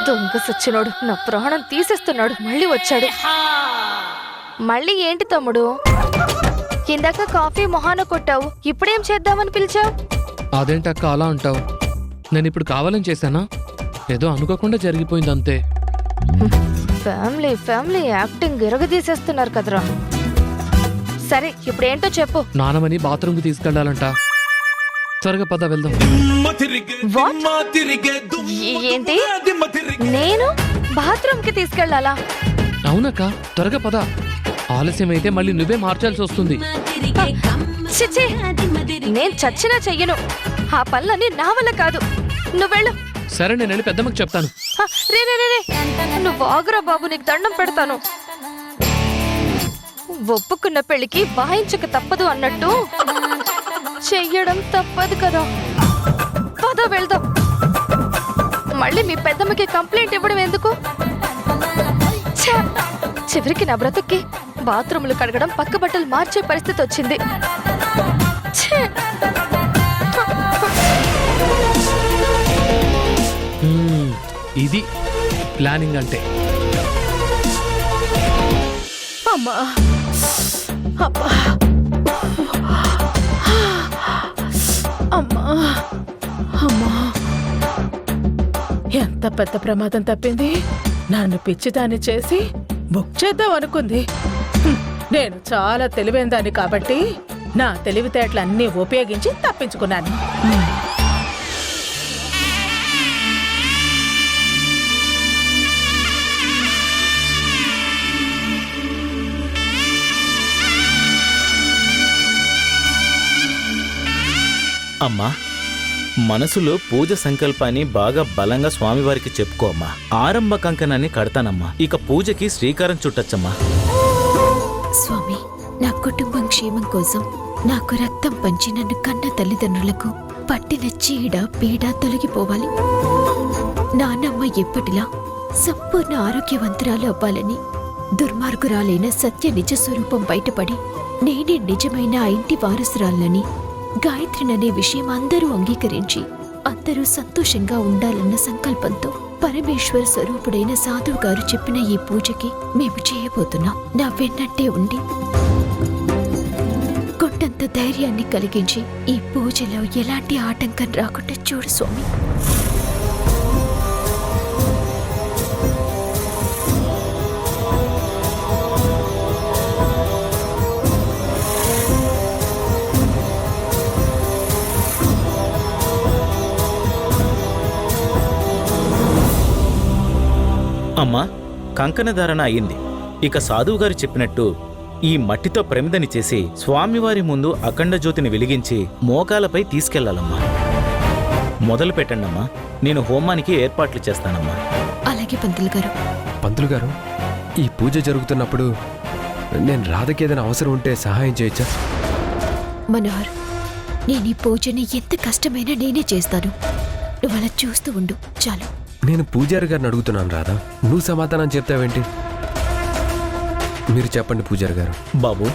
Speaker 4: దొంగ సచ్చినోడు నా ప్రాణం తీసేస్తున్నాడు. మళ్ళీ వచ్చాడు. మళ్ళీ ఏంటి తమ్ముడు? ఇందాక కాఫీ మొహాన కొట్టావు, ఇప్పుడేం చేద్దామని పిలిచావు?
Speaker 8: అదేంటక్క అలా అంటావు? నేను ఇప్పుడు కావాలని చేశానా? ఏదో అనుకోకుండా జరిగిపోయింది అంతే.
Speaker 4: ఫ్యామిలీ యాక్టింగ్ ఎరగదీసేస్తున్నారు కదరా. సరే ఇప్పుడేంటో చెప్పు.
Speaker 8: నానమని బాత్రూమ్కి తీసుకెళ్లాలంట. త్వరగా పద వెళ్దాం.
Speaker 4: ఏంటి? నేను బాత్రూమ్ కి తీసుకెళ్లాలా?
Speaker 8: అవునక్క, త్వరగా పద. ఆలస్యం అయితే మళ్ళీ నువ్వే మార్చాల్సి వస్తుంది.
Speaker 4: చిచి, నేను చచ్చినా చెయ్యను. ఆ పనులన్నీ నా వల్ల కాదు. నువ్వెళ్ళు.
Speaker 8: సరే, నేను వెళ్ళి పెద్దమ్మకి చెప్తాను.
Speaker 4: రే రే రే, నువ్వు ఆగురా బాబు, నీకు దండం పెడతాను. ఒప్పుకున్న పెళ్లికి వాయించక తప్పదు అన్నట్టు చెయ్యడం తప్పదు కదా. పద వెళ్దాం. మళ్ళీ మీ పెద్దమ్మకి కంప్లైంట్ ఇవ్వడం ఎందుకు? చివరికి నా బ్రతుక్కి బాత్రూములు కడగడం, పక్క బట్టలు మార్చే పరిస్థితి వచ్చింది.
Speaker 8: ఇది ప్లానింగ్ అంటే.
Speaker 9: అమ్మా, అబ్బా, అమ్మా, అమ్మా, ఎంత పెద్ద ప్రమాదం తప్పింది. నన్ను పిచ్చిదాన్ని చేసి బుక్ చేద్దాం అనుకుంది. నేను చాలా తెలివైన దాన్ని కాబట్టి నా తెలివితేటలన్నీ ఉపయోగించి తప్పించుకున్నాను.
Speaker 10: అమ్మా, మనసులో పూజ సంకల్పాన్ని బాగా బలంగా స్వామివారికి చెప్పుకో అమ్మా. ఆరంభ కంకణాన్ని కడతానమ్మా. ఇక పూజకి శ్రీకారం చుట్టచ్చమ్మా.
Speaker 2: స్వామి, నా కుటుంబం క్షేమం కోసం నాకు రక్తం పంచి నన్ను కన్న తల్లిదండ్రులకు పట్టిన చీడ పీడ తొలగిపోవాలి. నాన్నమ్మ ఎప్పటిలా సంపూర్ణ ఆరోగ్యవంతురాలు అవ్వాలని, దుర్మార్గురాలైన సత్య నిజ స్వరూపం బయటపడి నేనే నిజమైన ఆ ఇంటి వారసురాలని, గాయత్రిననే విషయం అందరూ అంగీకరించి అందరూ సంతోషంగా ఉండాలన్న సంకల్పంతో పరమేశ్వర స్వరూపుడైన సాధువు గారు చెప్పిన ఈ పూజకి మేము చేయబోతున్నాం. నా వెన్నంటే ఉండి కొండంత ధైర్యాన్ని కలిగించి ఈ పూజలో ఎలాంటి ఆటంకం రాకుండా చూడు స్వామి.
Speaker 10: అమ్మా, కంకణధారణ అయింది. ఇక సాధువు గారు చెప్పినట్టు ఈ మట్టితో ప్రమిదని చేసి స్వామివారి ముందు అఖండ జ్యోతిని వెలిగించి మోకాలపై తీసుకెళ్లాలమ్మా. మొదలు పెట్టండమ్మా. నేను హోమానికి ఏర్పాట్లు చేస్తానమ్మా.
Speaker 2: అలాగే పంతులు గారు.
Speaker 3: పంతులు గారు, ఈ పూజ జరుగుతున్నప్పుడు నేను రాధకి ఏదైనా అవసరం ఉంటే సహాయం చేయొచ్చా?
Speaker 2: మనోహర్, నేను ఈ పూజని ఎంత కష్టమైనా నేనే చేస్తాను. నువ్వు అలా చూస్తూ ఉండు చాలు.
Speaker 3: నేను పూజారి గారిని అడుగుతున్నాను రాధా, నువ్వు సమాధానం చెప్తావేంటి? మీరు చెప్పండి పూజారి గారు.
Speaker 10: బాబు,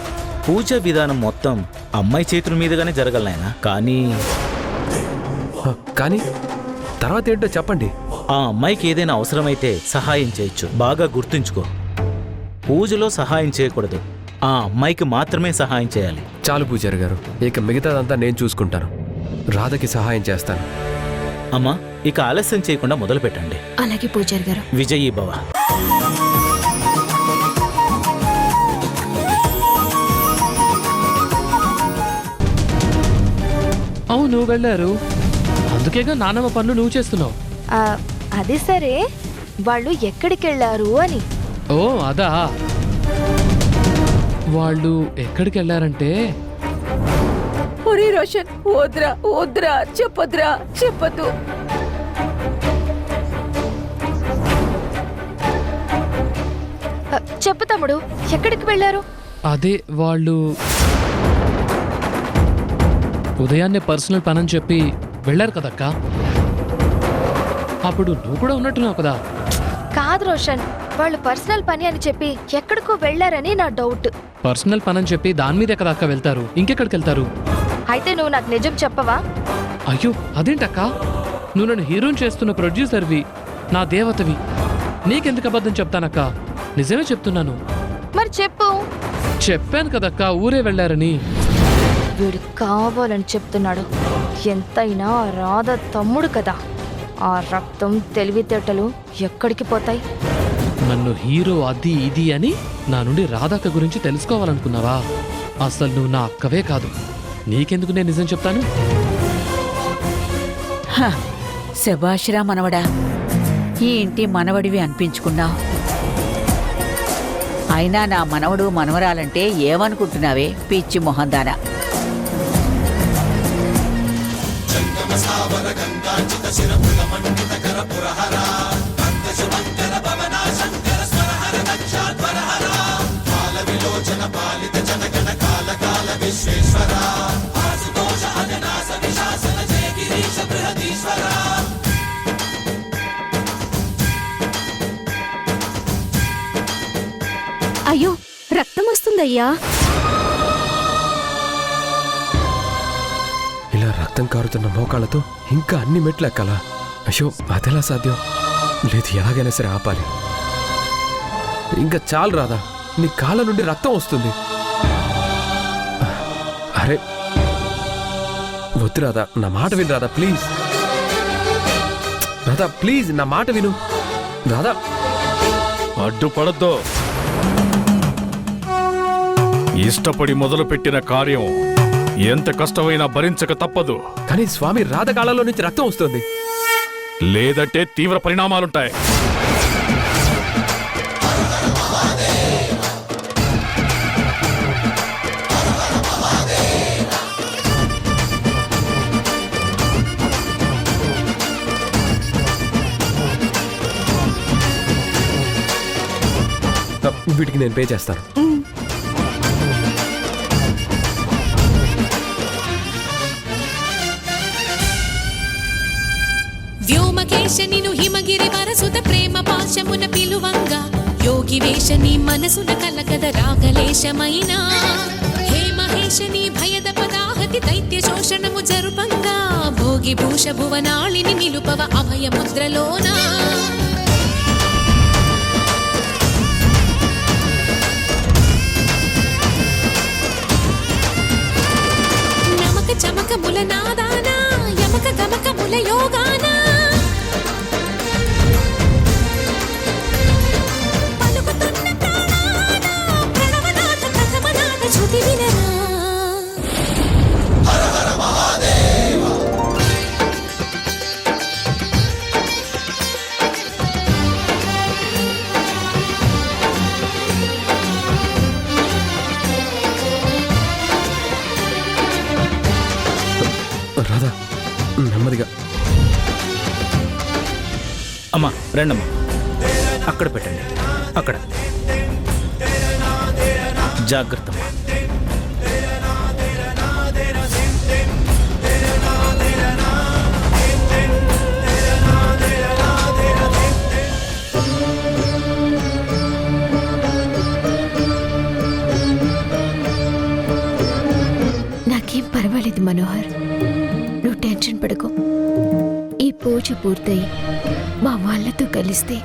Speaker 10: పూజ విధానం మొత్తం అమ్మాయి చేతుల మీదుగానే జరగలనాయనా.
Speaker 3: కానీ తర్వాత ఏంటో చెప్పండి.
Speaker 10: ఆ అమ్మాయికి ఏదైనా అవసరమైతే సహాయం చేయొచ్చు. బాగా గుర్తుంచుకో, పూజలో సహాయం చేయకూడదు. ఆ అమ్మాయికి మాత్రమే సహాయం చేయాలి.
Speaker 3: చాలు పూజారి గారు, ఇక మిగతాదంతా నేను చూసుకుంటాను. రాధకి సహాయం చేస్తాను.
Speaker 10: అమ్మా, ఇక ఆలస్యం చేయకుండా మొదలు పెట్టండి.
Speaker 2: అలాగే పూజారి గారు.
Speaker 10: విజయీ భవ.
Speaker 8: అవును వెళ్ళారు, అందుకేగా నానమ్మ పనులు నువ్వు చేస్తున్నావు.
Speaker 4: అది సరే, వాళ్ళు ఎక్కడికెళ్లారు అని.
Speaker 8: ఓ అదా, వాళ్ళు ఎక్కడికి వెళ్ళారంటే
Speaker 5: ఒరే రోషన్, వద్రా వద్రా, చెప్పొద్రా, చెప్పొద్దు.
Speaker 4: చెప్పు తమ్ముడు, ఎక్కడికి వెళ్ళారు?
Speaker 8: అదే వాళ్ళు ఉదయాన్నే పర్సనల్ పని అని చెప్పి వెళ్ళారు కదక్క. అప్పుడు నువ్వు కూడా ఉన్నట్టున్నావు కదా.
Speaker 4: కాదు రోషన్, వాళ్ళు పర్సనల్ పని అని చెప్పి ఎక్కడికో వెళ్ళారని నా డౌట్.
Speaker 8: పర్సనల్ పని అని చెప్పి దాని మీదే కదా అక్క వెళ్తారు, ఇంకెక్కడికి వెళ్తారు?
Speaker 4: అయితే నువ్వు నాకు నిజం చెప్పవా?
Speaker 8: అయ్యో అదేంటక్క, నువ్వు నన్ను హీరోయిన్ చేస్తున్న ప్రొడ్యూసర్వి, నా దేవతవి, నీకెందుకు అబద్ధం చెప్తానక్క? నిజమే చెప్తున్నాను.
Speaker 4: మరి చెప్పు.
Speaker 8: చెప్పాను కదక్క ఊరే వెళ్ళారని.
Speaker 4: వీడు కావాలని చెప్తున్నాడు. ఎంతైనా రాధ తమ్ముడు కదా, ఆ రక్తం తెలివితేటలు ఎక్కడికి పోతాయి?
Speaker 8: నన్ను హీరో అది ఇది అని నా నుండి రాధక్క గురించి తెలుసుకోవాలనుకున్నావా? అసలు నువ్వు నా అక్కవే కాదు. నీకెందుకు నేను నిజం చెప్తాను?
Speaker 5: శభాషిరా మనవడా, ఈ ఇంటి మనవడివి అనిపించుకున్నావు. అయినా నా మనవడు మనవరాలంటే ఏమనుకుంటున్నావే పిచ్చి మొహందానా.
Speaker 2: అయ్యో, రక్తం వస్తుందయ్యా.
Speaker 3: ఇలా రక్తం కారుతున్న మోకాళ్ళతో ఇంకా అన్ని మెట్లు ఎక్కాలా? అయ్యో అదెలా సాధ్యం? లేదు, ఎలాగైనా సరే ఆపాలి. ఇంకా చాలు రాదా, నీ కాళ్ళ నుండి రక్తం వస్తుంది. అరే వద్దు రాదా, నా మాట విను రాదా, ప్లీజ్ రాదా, ప్లీజ్ నా మాట విను రాదా.
Speaker 11: అడ్డుపడద్దు. ఇష్టపడి మొదలుపెట్టిన కార్యం ఎంత కష్టమైనా భరించక తప్పదు.
Speaker 3: కానీ స్వామి, రాధ కాళ్ళలో నుంచి రక్తం వస్తుంది.
Speaker 11: లేదంటే తీవ్ర పరిణామాలుంటాయి.
Speaker 3: వీటికి నేను పే చేస్తాను.
Speaker 12: వ్యోమకేశ నిను హిమగిరి వరసుత ప్రేమ పాశమున పిలువంగా యోగి వేషని మనసున కలకద రాగలేశమైనా హే మహేశని భయద పదాహతి దైత్య శోషణము జరుపంగా భోగి భూష భువనాళిని నిలుపవ అభయ ముద్రలోనా నమక చమక ముల నాదానా యమక గమక ముల యోగానా పలుకుతున్న ప్రాణానా ప్రణవనాథ ప్రథమనాథ శృతి వినరా
Speaker 3: రాధా, నెమ్మదిగా.
Speaker 10: అమ్మా రండమ్మా, అక్కడ పెట్టండి, అక్కడ. జాగ్రత్త అమ్మా.
Speaker 2: నాకేం పర్వాలేదు మనోహర్, నువ్వు టెన్షన్ పడకు. ఈ పూజ పూర్తయి మా వాళ్ళతో కలిస్తే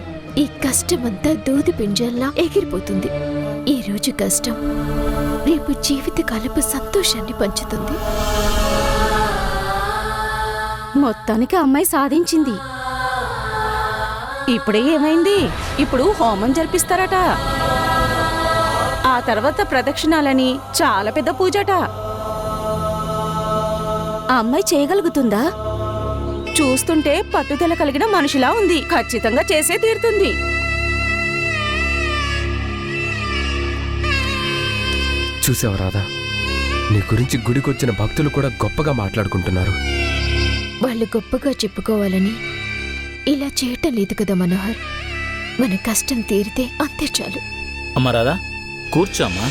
Speaker 2: ఈ కష్టమంతా దూది పింజల్లా ఎగిరిపోతుంది. ఈ రోజు కష్టం రేపు జీవితకాలపు సంతోషాన్ని పంచుతుంది.
Speaker 13: మొత్తానికి అమ్మాయి సాధించింది. ఇప్పుడే ఏమైంది? ఇప్పుడు హోమం జరిపిస్తారట, ఆ తర్వాత ప్రదక్షిణాలని చాలా పెద్ద పూజట. ఆ అమ్మాయి చేయగలుగుతుందా? చూస్తుంటే పట్టుదల కలిగిన మనిషిలా ఉంది. ఖచ్చితంగా చేసే తీరుతుంది.
Speaker 3: చూసావా రాధా, నీ గురించి గుడికొచ్చిన భక్తులు కూడా గొప్పగా మాట్లాడుకుంటున్నారు.
Speaker 2: వాళ్ళు గొప్పగా చెప్పుకోవాలని ఇలా చేయటం లేదు కదా మనోహర్. మన కష్టం తీరితే అంతే చాలు.
Speaker 10: అమ్మా రాధా, కూర్చో అమ్మా.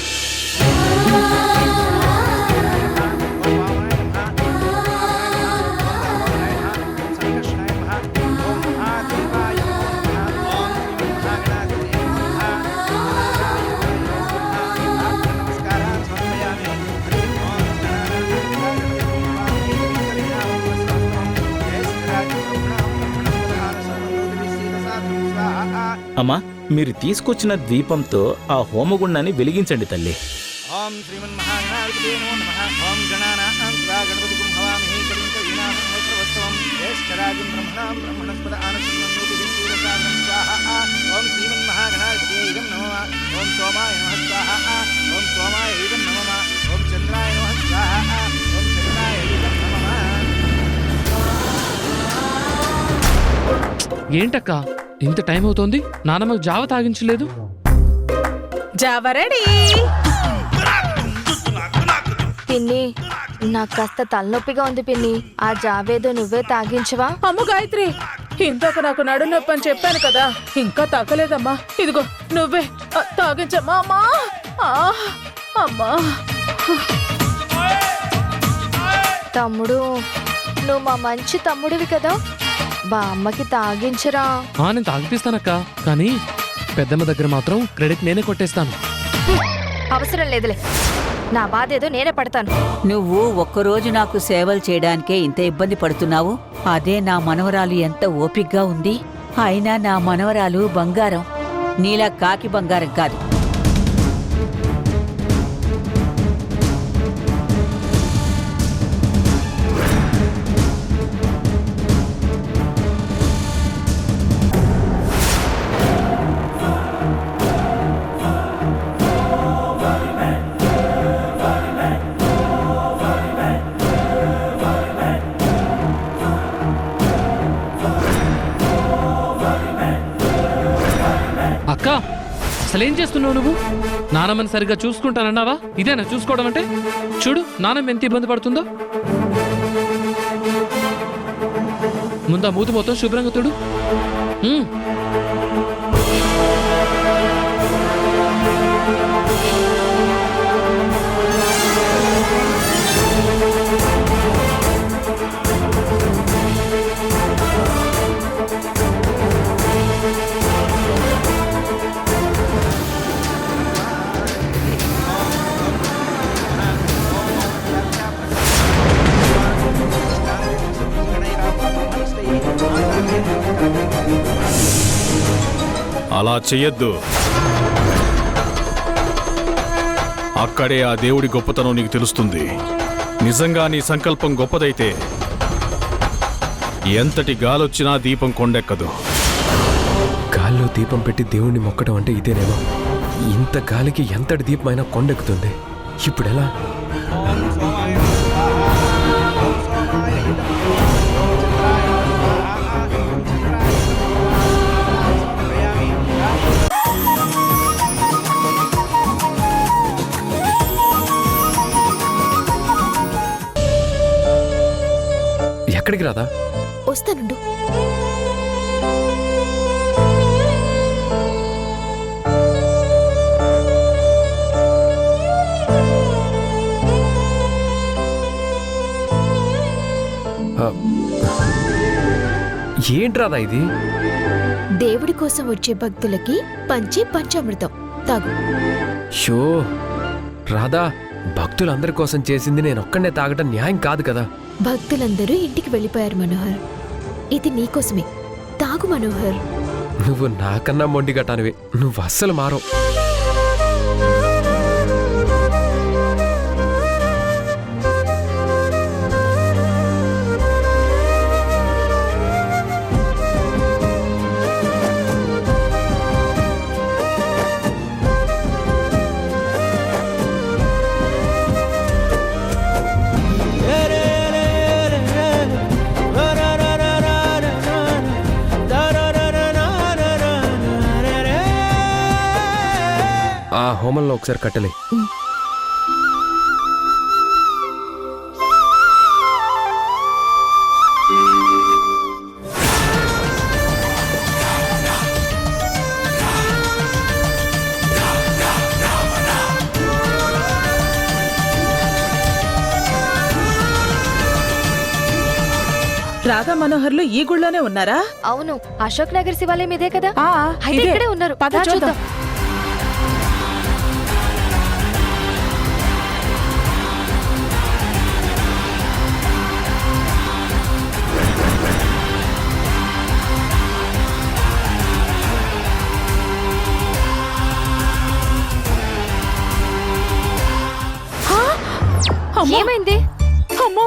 Speaker 10: అమ్మా, మీరు తీసుకొచ్చిన దీపంతో ఆ హోమగుండాన్ని వెలిగించండి తల్లి.
Speaker 14: ఓం శ్రీమన్మహాగణాధిపతే నమో నమః. ఓం గణానాం త్వా గణపతిగుం హవామహే కవిం కవీనాం సహస్రవస్తవం జ్యేష్ఠరాజం బ్రహ్మణాం బ్రహ్మణస్పద ఆనశృణ్వన్నోతి విశ్వేదసాగరం స్వాహా. ఓం శ్రీమన్మహాగణాధిపతే ఇదం నమః. ఓం సోమాయ నమః స్వాహా. ఓం సోమాయ ఇదం నమః. ఓం చంద్రాయ నమః స్వాహా. ఓం చంద్రాయ ఇదం నమః.
Speaker 8: ఏంటక్క ఇంత టైం అవుతోంది? నానమ్మకు జావ తాగించలేదు.
Speaker 9: జావరెడీ.
Speaker 4: పిన్ని, నాకు కాస్త తలనొప్పిగా ఉంది పిన్ని. ఆ జావేదో నువ్వే తాగించవా?
Speaker 9: అమ్మ గాయత్రి, ఇందాక నాకు నడు నొప్పి అని చెప్పాను కదా, ఇంకా తగ్గలేదమ్మా. ఇదిగో నువ్వే తాగించమ్మా. అమ్మా, అమ్మా.
Speaker 4: తమ్ముడు, నువ్వు మా మంచి తమ్ముడివి కదా, బామ్మకి తాగించరా.
Speaker 8: నేను తాగిపిస్తానక్క, కానీ పెద్దమ్మ దగ్గర మాత్రం క్రెడిట్ నేనే కొట్టేస్తాను.
Speaker 4: అవసరం లేదులే, నా బాధ ఏదో నేనే పడతాను.
Speaker 5: నువ్వు ఒక్కరోజు నాకు సేవలు చేయడానికే ఇంత ఇబ్బంది పడుతున్నావు. అదే నా మనవరాలు ఎంత ఓపిగ్గా ఉంది. అయినా నా మనవరాలు బంగారం, నీలా కాకి బంగారం కాదు.
Speaker 8: అక్క, అసలేం చేస్తున్నావు నువ్వు? నానమ్మని సరిగ్గా చూసుకుంటానన్నావా? ఇదేనా చూసుకోవడం అంటే? చూడు నానమ్మ ఎంత ఇబ్బంది పడుతుందో. ముందా మూతి మొత్తం శుభ్రంగా తుడు.
Speaker 11: అలా చెయ్యొద్దు. అక్కడే ఆ దేవుడి గొప్పతనం నీకు తెలుస్తుంది. నిజంగా నీ సంకల్పం గొప్పదైతే ఎంతటి గాలొచ్చినా దీపం కొండెక్కదు.
Speaker 3: గాల్లో దీపం పెట్టి దేవుణ్ణి మొక్కడం అంటే ఇదేనేమో. ఇంత గాలికి ఎంతటి దీపమైనా కొండెక్కుతుంది. ఇప్పుడెలా? ఎక్కడికి రాదా?
Speaker 2: వస్తానుండు.
Speaker 3: ఏంటి రాదా ఇది?
Speaker 2: దేవుడి కోసం వచ్చే భక్తులకి పంచే పంచామృతం తాగు.
Speaker 3: షో రాధా, భక్తులందరి కోసం చేసింది నేనొక్కడే తాగటం న్యాయం కాదు కదా.
Speaker 2: భక్తులందరూ ఇంటికి వెళ్ళిపోయారు మనోహర్. ఇది నీకోసమే. తాగు మనోహర్.
Speaker 3: నువ్వు నాకన్నా మొండిగటానివి. నువ్వు అస్సలు మారవు. ఆ హోమంలో ఒకసారి కట్టలే.
Speaker 9: రాధా మనోహర్లు ఈ గుళ్ళోనే ఉన్నారా?
Speaker 4: అవును, అశోక్ నగర్ శివాలయం ఇదే కదా. అయితే
Speaker 9: ఇదే.
Speaker 4: ఇక్కడే ఉన్నారు.
Speaker 9: పద
Speaker 4: రా
Speaker 9: చూద్దాం.
Speaker 4: ఏమైంది?
Speaker 9: అమ్మో,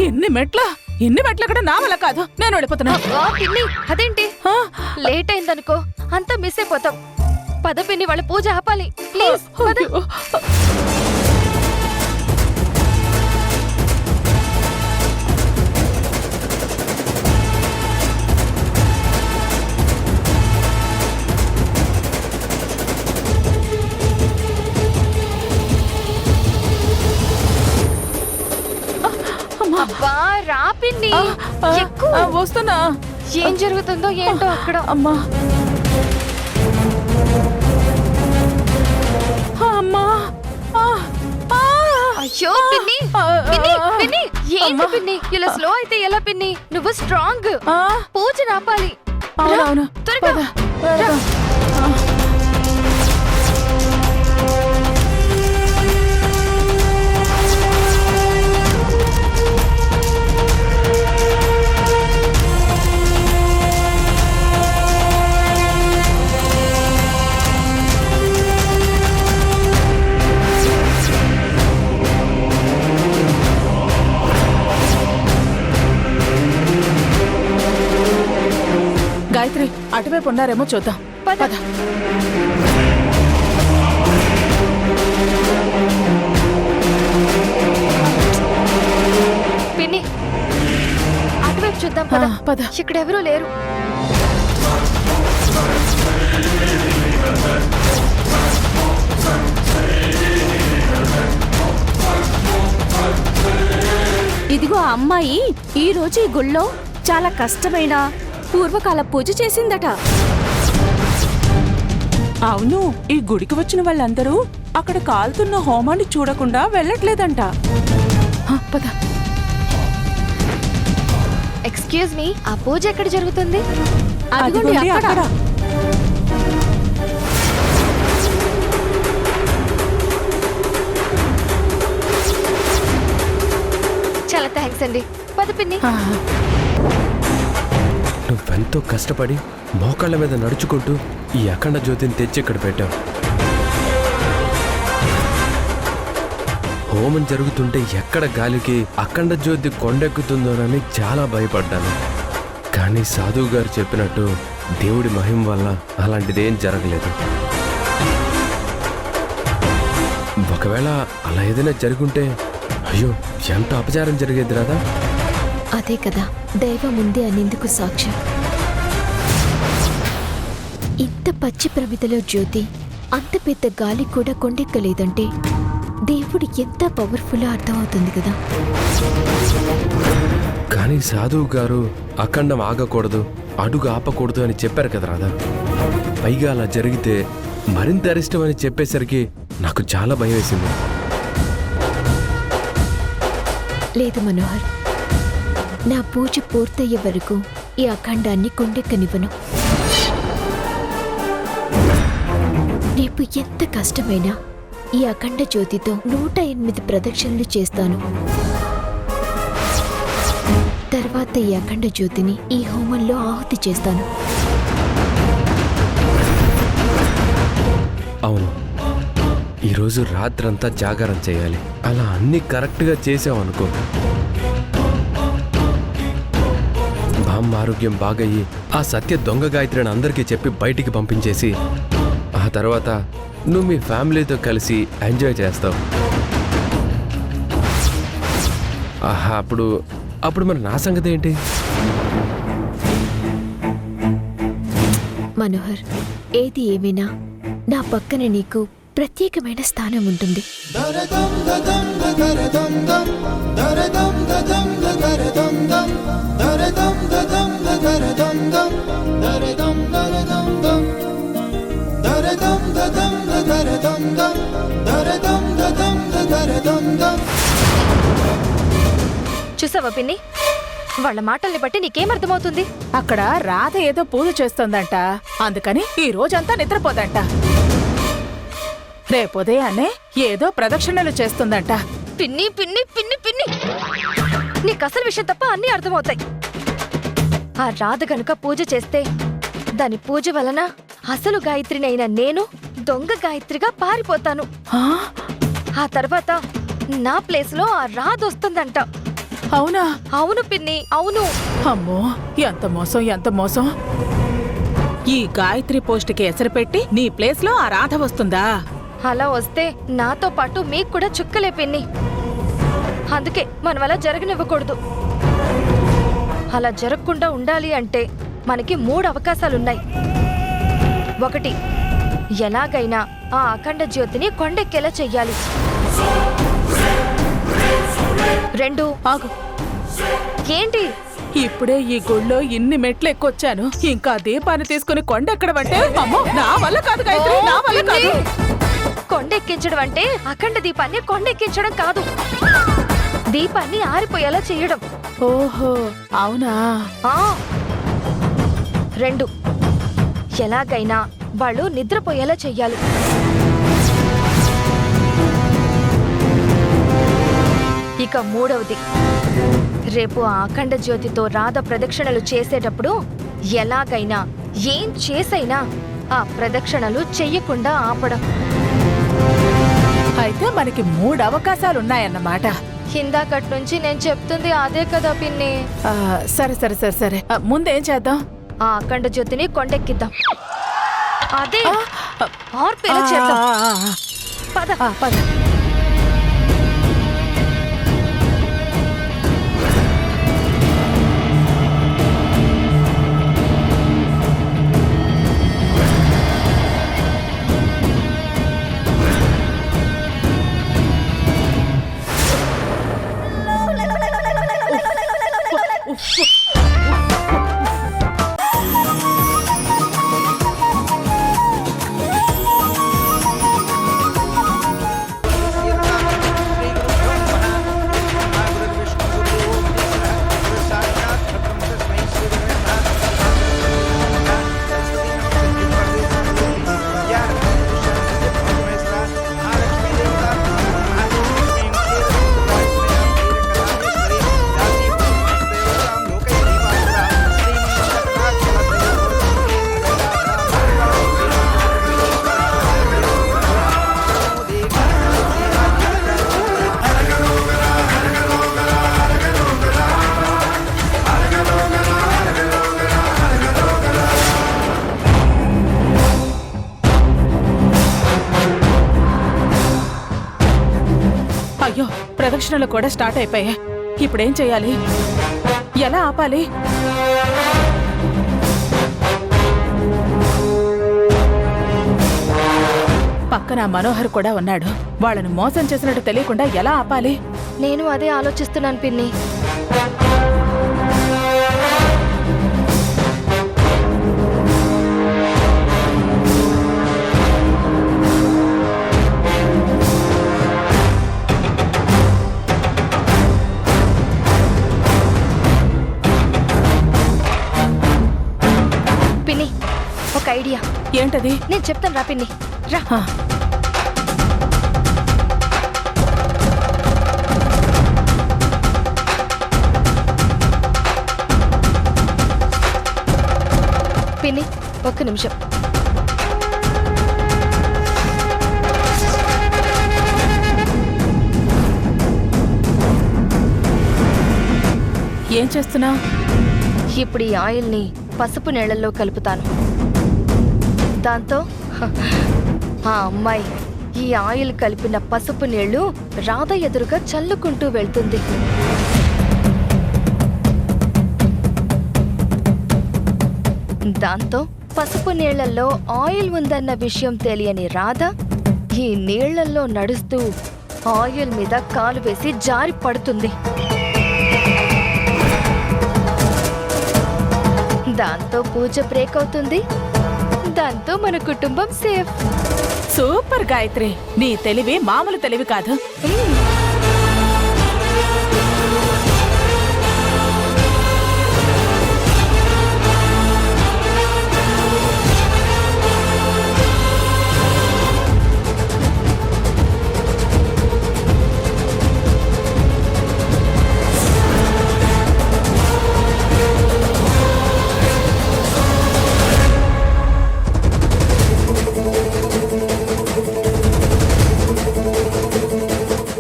Speaker 9: ఎన్ని మెట్ల అక్కడ నా వల్ల కాదు. నేను వెళ్ళిపోతున్నా.
Speaker 4: పిన్ని, అదేంటి లేట్ అయిందనుకో అంతా మిస్ అయిపోతాం. పద పిన్ని, వాళ్ళ పూజ ఆపాలి. ప్లీజ్ పద. అబ్బా రా పిన్ని, ఎక్కు.
Speaker 9: వస్తున్నా.
Speaker 4: ఏం జరుగుతుందో ఏంటో అక్కడ.
Speaker 9: అమ్మా అమ్మా.
Speaker 4: అయ్యో పిన్ని, పిన్ని పిన్ని, ఏంటి పిన్ని ఇలా స్లో అయితే ఎలా పిన్ని? నువ్వు స్ట్రాంగ్. పూజ ఆపాలి.
Speaker 9: అవునవును,
Speaker 4: త్వరగా రా.
Speaker 9: గాయత్రి, అటువైపు ఉన్నారేమో చూద్దాం.
Speaker 4: పద. పిన్ని, అటువైపు చూద్దాం. పద
Speaker 9: పద.
Speaker 4: ఇక్కడెవరూ లేరు.
Speaker 13: ఇదిగో ఆ అమ్మాయి ఈ రోజు ఈ గుళ్ళో చాలా కష్టమైన పూర్వకాల పూజ చేసిందట.
Speaker 6: అవును, ఈ గుడికి వచ్చిన వాళ్ళందరూ అక్కడ కాలుతున్న హోమాన్ని చూడకుండా వెళ్ళట్లేదంట.
Speaker 9: పద.
Speaker 4: ఎక్స్క్యూజ్ మీ, ఆ పూజ ఎక్కడ జరుగుతుంది?
Speaker 6: అదిగోండి అక్కడ.
Speaker 4: చాలా థ్యాంక్స్ అండి. పద పిన్ని.
Speaker 3: నువ్వెంతో కష్టపడి మోకాళ్ళ మీద నడుచుకుంటూ ఈ అఖండ జ్యోతిని తెచ్చి ఇక్కడ పెట్టావు. హోమం జరుగుతుంటే ఎక్కడ గాలికి అఖండ జ్యోతి కొండెక్కుతుందోనని చాలా భయపడ్డాను. కానీ సాధువు గారు చెప్పినట్టు దేవుడి మహిమ వల్ల అలాంటిదేం జరగలేదు. ఒకవేళ అలా ఏదైనా జరుగుంటే అయ్యో ఎంత అపచారం జరిగేది రాదా?
Speaker 2: అదే కదా దైవం ఉంది అనేందుకు సాక్ష్యం. ఇంత పచ్చి ప్రమిదలో జ్యోతి అంత పెద్ద గాలి కూడా కొండెక్కలేదంటే దేవుడు ఎంత పవర్ఫుల్ అర్థమవుతుంది కదా.
Speaker 3: కానీ సాధువు గారు అఖండం ఆగకూడదు, అడుగు ఆపకూడదు అని చెప్పారు కదా రాధా. పైగా అలా జరిగితే మరింత అరిష్టం అని చెప్పేసరికి నాకు చాలా భయం వేసింది.
Speaker 2: లేదు మనోహర్, నా పూజ పూర్తయ్యే వరకు ఈ అఖండాన్ని కొండెక్కనివ్వను. రేపు ఎంత కష్టమైనా ఈ అఖండ జ్యోతితో 108 ప్రదక్షిణలు చేస్తాను. తర్వాత ఈ అఖండ జ్యోతిని ఈ హోమంలో ఆహుతి చేస్తాను.
Speaker 3: అవును, ఈరోజు రాత్రంతా జాగారం చేయాలి. అలా అన్ని కరెక్ట్గా చేసావనుకో, బామ్మ ఆరోగ్యం బాగయ్యి ఆ సత్య దొంగ గాయత్రిని అందరికీ చెప్పి బయటికి పంపించేసి ఆ తర్వాత నువ్వు మీ ఫ్యామిలీతో కలిసి ఎంజాయ్ చేస్తావు. ఆహా, అప్పుడు మరి నా సంగతి ఏంటి?
Speaker 2: మనోహర్, ఏది ఏమైనా నా పక్కన నీకు ప్రత్యేకమైన స్థానం ఉంటుంది.
Speaker 4: చూసావా పిన్ని, వాళ్ళ మాటల్ని బట్టి నీకేమర్థమవుతుంది?
Speaker 9: అక్కడ రాధ ఏదో పూజ చేస్తోందంట, అందుకని ఈ రోజంతా నిద్రపోదంట. రేపుదయాన్నే ఏదో ప్రదక్షిణలు చేస్తుందంట.
Speaker 4: పిన్ని పిన్ని పిన్ని పిన్ని, నీకు అసలు విషయం తప్ప అన్నీ అర్థమవుతాయి. ఆ రాధ గనుక పూజ చేస్తే దాని పూజ వలన అసలు గాయత్రినైన నేను దొంగ గాయత్రిగా పారిపోతాను. ఆ తర్వాత నా ప్లేస్ లో ఆ రాధ వస్తుందంట.
Speaker 9: అవునా?
Speaker 4: అవును పిన్ని, అవును.
Speaker 9: అమ్మో, ఎంత మోసం, ఎంత మోసం. ఈ గాయత్రి పోస్ట్కి ఎసరు పెట్టి నీ ప్లేస్ లో ఆ రాధ వస్తుందా?
Speaker 4: అలా వస్తే నాతో పాటు మీకు కూడా చుక్కలే పిన్ని. అందుకే మనం అలా జరగనివ్వకూడదు. అలా జరగకుండా ఉండాలి అంటే మనకి 3 అవకాశాలున్నాయి. 1, ఎలాగైనా ఆ అఖండ జ్యోతిని కొండెక్కేలా చెయ్యాలి. 2,
Speaker 9: ఆగు.
Speaker 4: ఏంటి?
Speaker 9: ఇప్పుడే ఈ గుళ్ళో ఇన్ని మెట్లు ఎక్కొచ్చాను, ఇంకా దీపాన్ని తీసుకుని కొండెక్కడమంటే అమ్మో, నా వల్ల కాదు గాయత్రి, నా వల్ల కాదు.
Speaker 4: కొండెక్కించడం అంటే అఖండ దీపాన్ని కొండెక్కించడం కాదు, దీపాన్ని ఆరిపోయేలా చేయడం.
Speaker 9: ఓహో, అవునా?
Speaker 4: 2, ఎలాగైనా వాళ్ళు నిద్రపోయేలా చెయ్యాలి. ఇక 3వది, రేపు ఆ అఖండ జ్యోతితో రాధ ప్రదక్షిణలు చేసేటప్పుడు ఎలాగైనా ఏం చేసైనా ఆ ప్రదక్షిణలు చెయ్యకుండా ఆపడం.
Speaker 9: అయితే మనకి 3 అవకాశాలున్నాయన్నమాట.
Speaker 4: ఇందాకటి నుంచి నేను చెప్తుంది అదే కదా పిన్ని.
Speaker 9: సరే సరే సరే సరే, ముందేం చేద్దాం?
Speaker 4: ఆ అఖండ జ్యోతిని కొండెక్కిద్దాం. అదే ఆర్పేలా చేద్దాం. పద
Speaker 9: పద. అయ్యో ప్రదక్షిణలు కూడా స్టార్ట్ అయిపోయాయి. ఇప్పుడేం చెయ్యాలి? ఎలా ఆపాలి? పక్కన మనోహర్ కూడా ఉన్నాడు. వాళ్ళను మోసం చేసినట్టు తెలియకుండా ఎలా ఆపాలి?
Speaker 4: నేను అదే ఆలోచిస్తున్నాను పిన్ని. పిన్ని, ఒక ఐడియా.
Speaker 9: ఏంటది?
Speaker 4: నేను చెప్తాను రా పిన్ని, రా. పిన్ని, ఒక్క నిమిషం.
Speaker 9: ఏం చేస్తున్నావు?
Speaker 4: ఇప్పుడు ఈ ఆయిల్ని పసుపు నీళ్లలో కలుపుతాను. దాంతో ఆ అమ్మాయి ఈ ఆయిల్ కలిపిన పసుపు నీళ్లు రాధ ఎదురుగా చల్లుకుంటూ వెళ్తుంది. దాంతో పసుపు నీళ్లలో ఆయిల్ ఉందన్న విషయం తెలియని రాధ ఈ నీళ్లలో నడుస్తూ ఆయిల్ మీద కాలు వేసి జారి పడుతుంది. దాంతో పూజ బ్రేక్ అవుతుంది. దాంతో మన కుటుంబం సేఫ్.
Speaker 9: సూపర్ గాయత్రి, నీ తెలివి మామూలు తెలివి కాదు.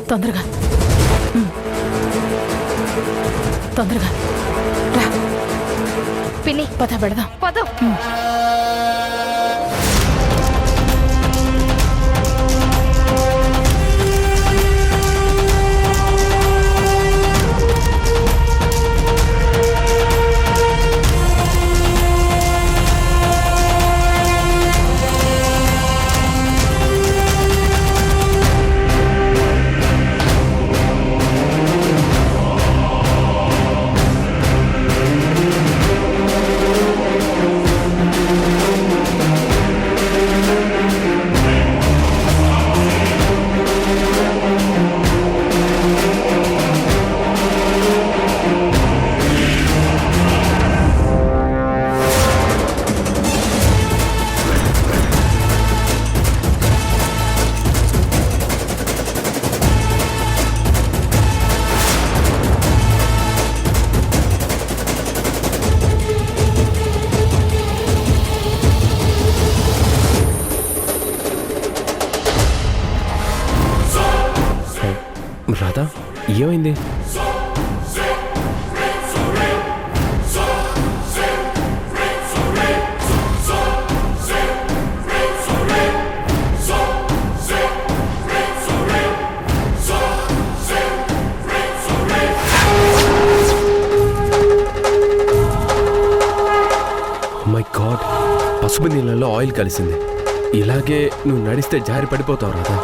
Speaker 9: తొందరగా తొందరగా రా
Speaker 4: పిన్ని,
Speaker 9: పద పెడదాం.
Speaker 4: పద.
Speaker 3: రాధా, ఏమైంది? మై గాడ్, పసుపు నీళ్ళలో ఆయిల్ కలిసింది. ఇలాగే నువ్వు నడిస్తే జారి పడిపోతావు రాధా.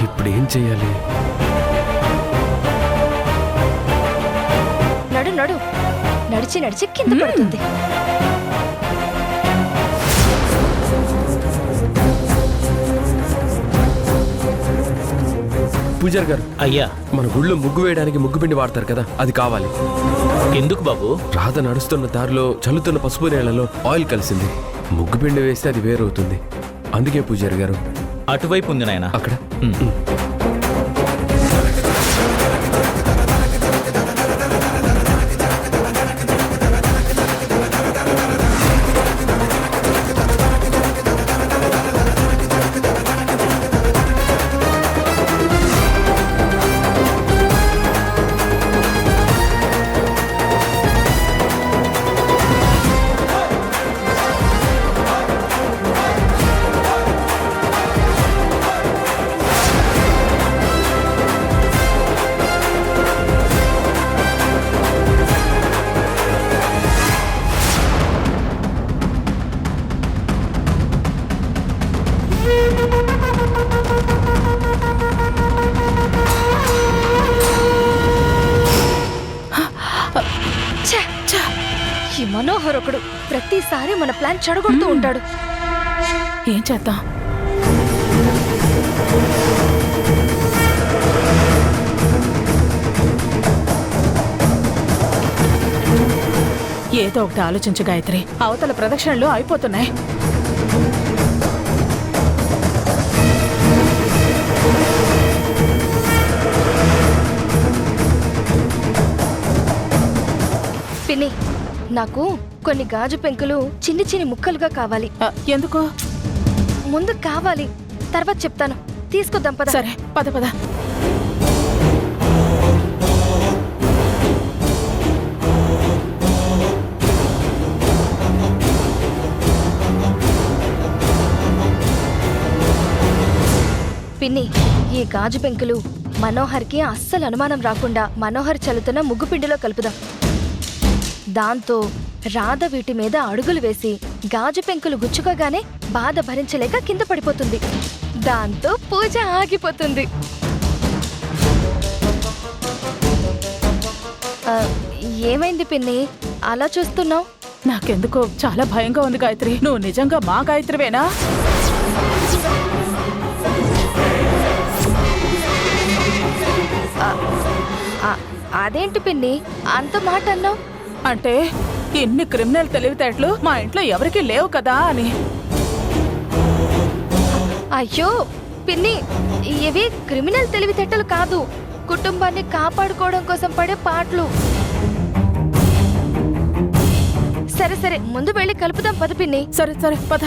Speaker 3: ఇప్పుడు ఏం చెయ్యాలి?
Speaker 4: నడు నడు, నడిచి నడిచి కింద పడుతుంది.
Speaker 3: పూజారి గారు,
Speaker 10: అయ్యా,
Speaker 3: మన గుళ్ళో ముగ్గు వేయడానికి ముగ్గు పిండి వాడతారు కదా, అది కావాలి.
Speaker 10: ఎందుకు బాబు?
Speaker 3: రాధ నడుస్తున్న దారిలో చల్లుతున్న పసుపు నీళ్లలో ఆయిల్ కలిసింది. ముగ్గు పిండి వేస్తే అది వేరవుతుంది. అందుకే పూజారి గారు.
Speaker 10: అటువైపు ఉంది నాయన,
Speaker 3: అక్కడ.
Speaker 4: మనోహర్ ఒకడు ప్రతిసారి మన ప్లాన్ చెడగొడుతూ ఉంటాడు.
Speaker 9: ఏం చేద్దాం? ఏదో ఒకటి ఆలోచించు గాయత్రి. అవతల ప్రదక్షిణలు అయిపోతున్నాయి.
Speaker 4: పిన్ని, నాకు కొన్ని గాజు పెంకులు చిన్ని చిన్ని ముక్కలుగా కావాలి.
Speaker 9: ఎందుకు?
Speaker 4: ముందు కావాలి, తర్వాత చెప్తాను. తీసుకొద్దాం పద.
Speaker 9: సరే పద పద.
Speaker 4: పిన్ని, ఈ గాజు పెంకులు మనోహర్కి అస్సలు అనుమానం రాకుండా మనోహర్ చల్లుతున్న ముగ్గుపిండిలో కలుపుదాం. దాంతో రాధ వీటి మీద అడుగులు వేసి గాజు పెంకులు గుచ్చుకోగానే బాధ భరించలేక కింద పడిపోతుంది. దాంతో పూజ ఆగిపోతుంది. ఏమైంది పిన్ని, అలా చూస్తున్నావు?
Speaker 9: నాకెందుకో చాలా భయంగా ఉంది గాయత్రి. నువ్వు నిజంగా మా గాయత్రివేనా?
Speaker 4: అదేంటి పిన్ని అంత మాట అన్నావు?
Speaker 9: అంటే ఇన్ని క్రిమినల్ తెలివితేటలు మా ఇంట్లో ఎవరికీ లేవు కదా అని.
Speaker 4: అయ్యో పిన్ని, ఇవి క్రిమినల్ తెలివితేటలు కాదు, కుటుంబాన్ని కాపాడుకోవడం కోసం పడే పాటలు. సరే సరే, ముందు వెళ్ళి కలుపుదాం పద పిన్ని.
Speaker 9: సరే సరే పద.